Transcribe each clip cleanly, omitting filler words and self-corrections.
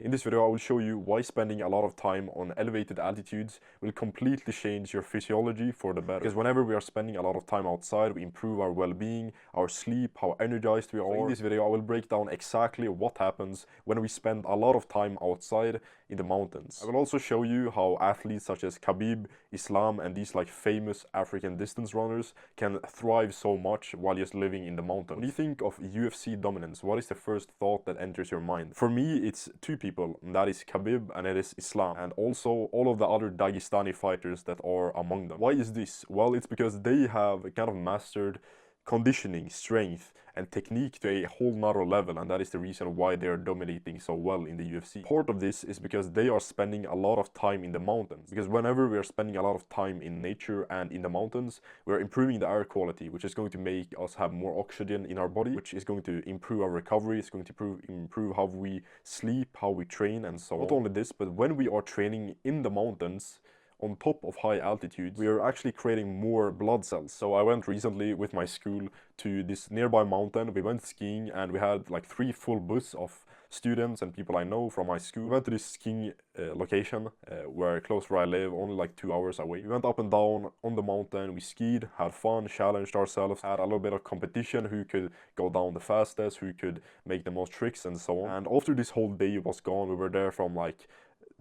In this video I will show you why spending a lot of time on elevated altitudes will completely change your physiology for the better. Because whenever we are spending a lot of time outside, we improve our well-being, our sleep, how energized we are. So in this video I will break down exactly what happens when we spend a lot of time outside in the mountains. I will also show you how athletes such as Khabib, Islam and these like famous African distance runners can thrive so much while just living in the mountains. When you think of UFC dominance, what is the first thought that enters your mind? For me, it's two people, and that is Khabib and it is Islam, and also all of the other Dagestani fighters that are among them. Why is this? Well, it's because they have kind of mastered conditioning, strength and technique to a whole nother level, and that is the reason why they are dominating so well in the UFC. Part of this is because they are spending a lot of time in the mountains, because whenever we are spending a lot of time in nature and in the mountains, we're improving the air quality, which is going to make us have more oxygen in our body, which is going to improve our recovery, it's going to improve how we sleep, how we train and so on. Not only this, but when we are training in the mountains on top of high altitudes, we are actually creating more blood cells. So I went recently with my school to this nearby mountain. We went skiing and we had like 3 full bus of students and people I know from my school. We went to this skiing location where close where I live, only like 2 hours away. We went up and down on the mountain, we skied, had fun, challenged ourselves, had a little bit of competition, who could go down the fastest, who could make the most tricks and so on. And after this whole day was gone, we were there from like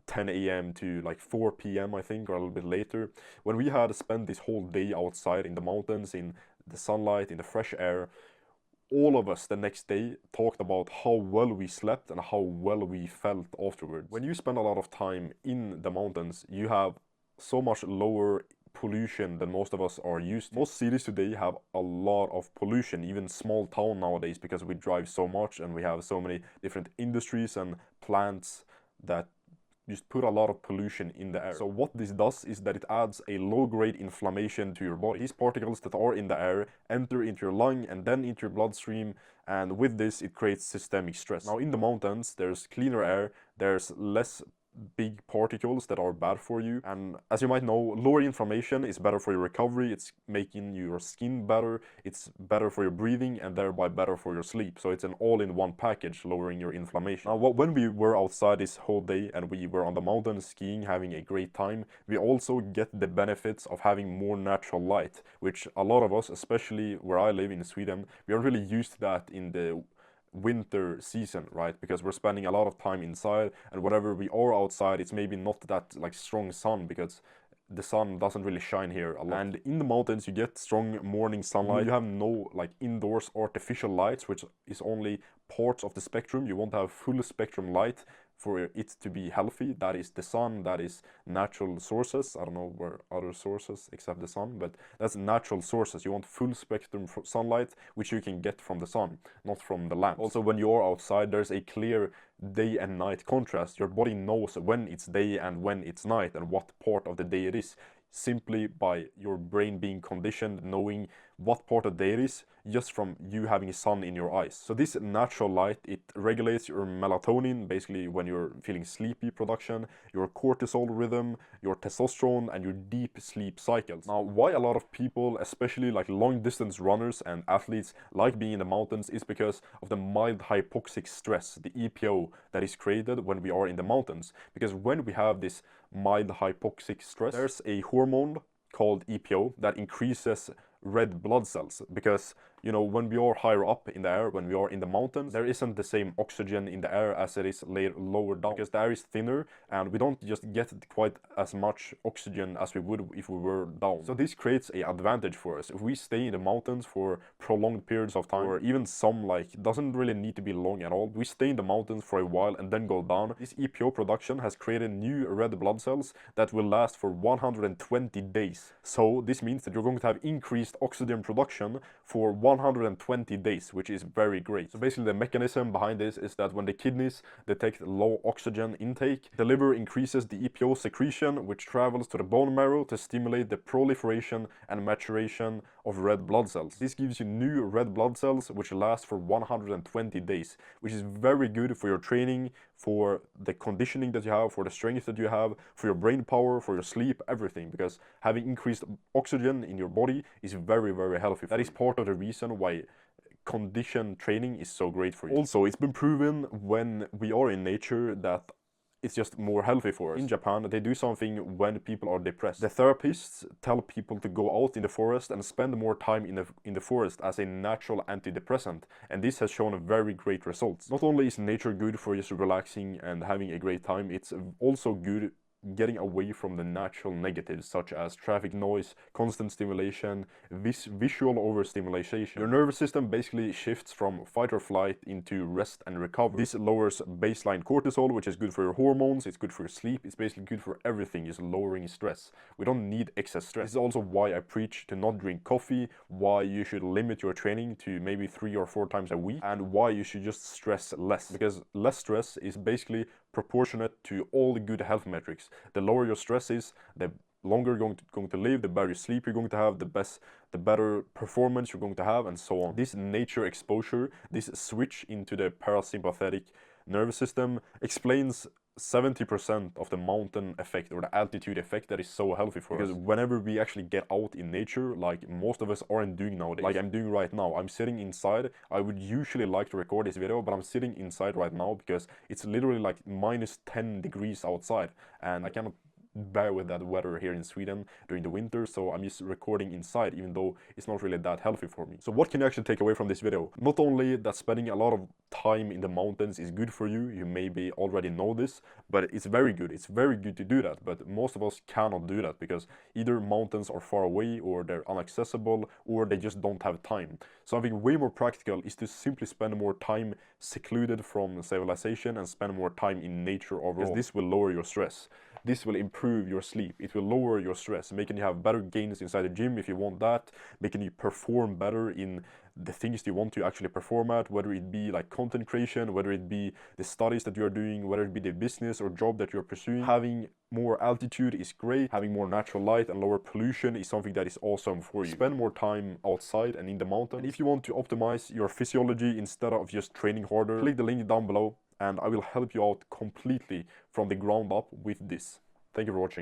10 a.m. to like 4 p.m. I think, or a little bit later. When we had spent this whole day outside in the mountains, in the sunlight, in the fresh air, all of us the next day talked about how well we slept and how well we felt afterwards. When you spend a lot of time in the mountains, you have so much lower pollution than most of us are used to. Most cities today have a lot of pollution, even small town nowadays, because we drive so much and we have so many different industries and plants that just put a lot of pollution in the air. So what this does is that it adds a low-grade inflammation to your body. These particles that are in the air enter into your lung and then into your bloodstream, and with this it creates systemic stress. Now in the mountains there's cleaner air, there's less big particles that are bad for you, and as you might know, lower inflammation is better for your recovery, it's making your skin better, it's better for your breathing and thereby better for your sleep. So it's an all-in-one package, lowering your inflammation. Now when we were outside this whole day and we were on the mountain skiing, having a great time, we also get the benefits of having more natural light, which a lot of us, especially where I live in Sweden, we are really used to that in the winter season, right? Because we're spending a lot of time inside, and whenever we are outside, it's maybe not that like strong sun, because the sun doesn't really shine here a lot. And in the mountains you get strong morning sunlight. You have no like indoors artificial lights, which is only parts of the spectrum. You won't have full spectrum light for it to be healthy. That is the sun, that is natural sources. I don't know where other sources except the sun, but that's natural sources. You want full spectrum sunlight, which you can get from the sun, not from the lamp. Also, when you're outside, there's a clear day and night contrast. Your body knows when it's day and when it's night and what part of the day it is, simply by your brain being conditioned, knowing what part of the day it is, just from you having sun in your eyes. So this natural light, it regulates your melatonin, basically when you're feeling sleepy production, your cortisol rhythm, your testosterone and your deep sleep cycles. Now why a lot of people, especially like long distance runners and athletes, like being in the mountains is because of the mild hypoxic stress, the EPO, that is created when we are in the mountains. Because when we have this mild hypoxic stress, there's a hormone called EPO that increases red blood cells, because you know, when we are higher up in the air, when we are in the mountains, there isn't the same oxygen in the air as it is lower down, because the air is thinner and we don't just get quite as much oxygen as we would if we were down. So this creates an advantage for us. If we stay in the mountains for prolonged periods of time, or even some, like, doesn't really need to be long at all, we stay in the mountains for a while and then go down, this EPO production has created new red blood cells that will last for 120 days. So this means that you're going to have increased oxygen production for 120 days, which is very great. So basically the mechanism behind this is that when the kidneys detect low oxygen intake, the liver increases the EPO secretion, which travels to the bone marrow to stimulate the proliferation and maturation of red blood cells. This gives you new red blood cells which last for 120 days, which is very good for your training, for the conditioning that you have, for the strength that you have, for your brain power, for your sleep, everything, because having increased oxygen in your body is very, very healthy. That is part of the reason why condition training is so great for you. Also, it's been proven when we are in nature that it's just more healthy for us. In Japan, they do something when people are depressed. The therapists tell people to go out in the forest and spend more time in the forest as a natural antidepressant, and this has shown very great results. Not only is nature good for just relaxing and having a great time, it's also good getting away from the natural negatives such as traffic noise, constant stimulation, visual overstimulation. Your nervous system basically shifts from fight or flight into rest and recovery. This lowers baseline cortisol, which is good for your hormones, it's good for your sleep, it's basically good for everything, it's lowering stress. We don't need excess stress. This is also why I preach to not drink coffee, why you should limit your training to maybe 3 or 4 times a week, and why you should just stress less, because less stress is basically proportionate to all the good health metrics. The lower your stress is, the longer you're going to live, the better sleep you're going to have, the better performance you're going to have, and so on. This nature exposure, this switch into the parasympathetic nervous system explains 70% of the mountain effect or the altitude effect that is so healthy for us. Because whenever we actually get out in nature, like most of us aren't doing nowadays, like I'm doing right now, I'm sitting inside. I would usually like to record this video, but I'm sitting inside right now because it's literally like minus 10 degrees outside, and I cannot bear with that weather here in Sweden during the winter, so I'm just recording inside, even though it's not really that healthy for me. So what can you actually take away from this video? Not only that spending a lot of time in the mountains is good for you, you maybe already know this, but it's very good to do that, but most of us cannot do that because either mountains are far away, or they're inaccessible, or they just don't have time. Something way more practical is to simply spend more time secluded from civilization and spend more time in nature overall, because this will lower your stress. This will improve your sleep, it will lower your stress, making you have better gains inside the gym if you want that, making you perform better in the things you want to actually perform at, whether it be like content creation, whether it be the studies that you're doing, whether it be the business or job that you're pursuing. Having more altitude is great, having more natural light and lower pollution is something that is awesome for you. Spend more time outside and in the mountain. And if you want to optimize your physiology instead of just training harder, click the link down below and I will help you out completely from the ground up with this. Thank you for watching.